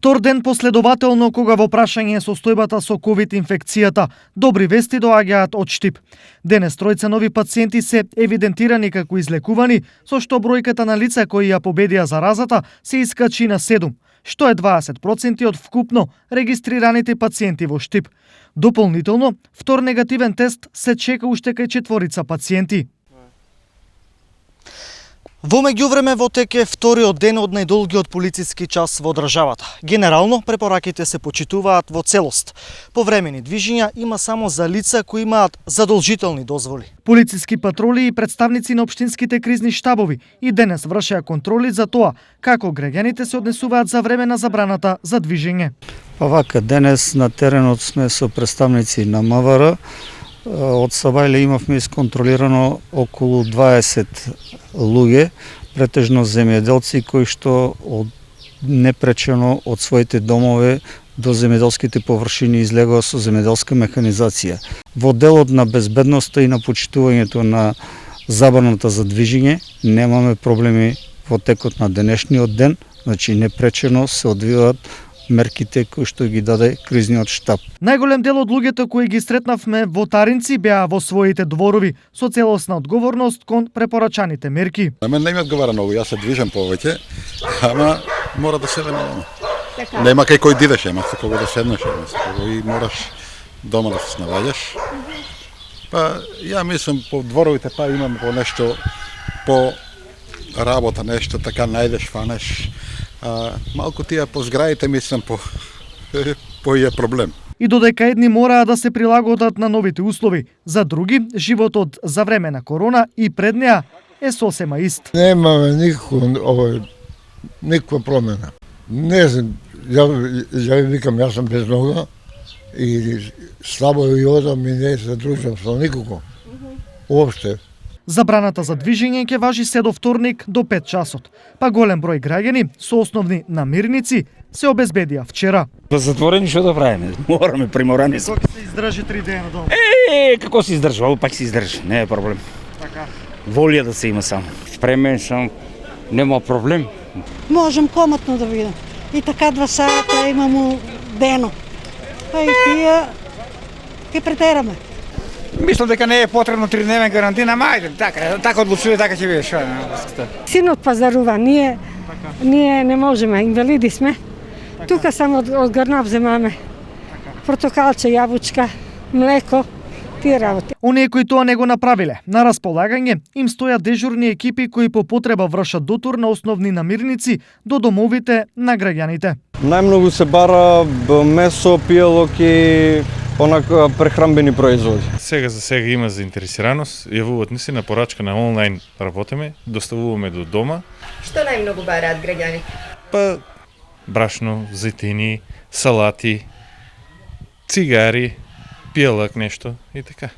Втор ден последователно кога во прашање е состојбата со ковид инфекцијата, добри вести доаѓаат од Штип. Денес тројца нови пациенти се евидентирани како излекувани, со што бројката на лица кои ја победија заразата се искачи на 7, што е 20% од вкупно регистрираните пациенти во Штип. Дополнително, втор негативен тест се чека уште кај 4 пациенти. Во меѓувреме во тек е вториот ден од најдолгиот полициски час во државата. Генерално, препораките се почитуваат во целост. Повремени движења има само за лица кои имаат задолжителни дозволи. Полициски патроли и представници на општинските кризни штабови и денес вршеа контроли за тоа како граѓаните се однесуваат за време на забраната за движење. Па вака, денес на теренот сме со представници на МВР. Од Сабајле имавме исконтролирано околу 20 луѓе, претежно земјоделци кои што непречено од своите домове до земјоделските површини излегува со земјоделска механизација. Во делот на безбедноста и на почитувањето на забраната за движење немаме проблеми во текот на денешниот ден, значи непречено се одвиваат мерките кои што ги даде кризниот штаб. Најголем дел од луѓето кои ги сретнавме во Таринци беа во своите дворови со целосна одговорност кон препорачаните мерки. На мен не ми одговара многу, јас се движам повеќе, ама мора да седам дома. Нема кај кој дидеш, ема со кого да седнеш, и мораш дома да се снаоѓаш. Па ја мислам по дворовите па имам по нешто по работа, нешто така најдеш, фанеш. Малку тие по зградите мислам по е проблем. И додека едни мораа да се прилагодат на новите услови, за други животот за време на корона и пред неа е сосема ист. Немаме никаква промена. Не знам, ја викам, јас сум без нога и слабо и одам и не се дружам со никого. Уопште. Забраната за движење ќе важи се до вторник до 5 часот. Па голем број граѓани со основни намирници се обезбедија вчера. Затворени што да правиме? Мораме приморани. Како се издржи 3 дена дома? Како се издржува, пак се издржи, не е проблем. Така. Волја да се има само. Спремен сум, нема проблем. Можам комотно да видам. И така 2 сата имамо дено. Па и тие ќе претераме. Мислам дека не е потребно 3-дневен карантина, ама ајде, така одлучува, така ќе биде, што е. Синот пазарува, ние не можеме, инвалиди сме. Тука само од Грнав земаме. Портокалче, јабучка, млеко, тие работи. Оние кои тоа не го направиле, на располагање им стојат дежурни екипи кои по потреба вршат дотур на основни намирници до домовите на граѓаните. Најмногу се бара месо, пијалок и онака прехранбени производи. Сега за сега има заинтересираност, јавуваат ни се на порачка на онлайн работиме, доставуваме до дома. Што најмногу бараат граѓани? Па брашно, зетини, салати, цигари, пијалак нешто и така.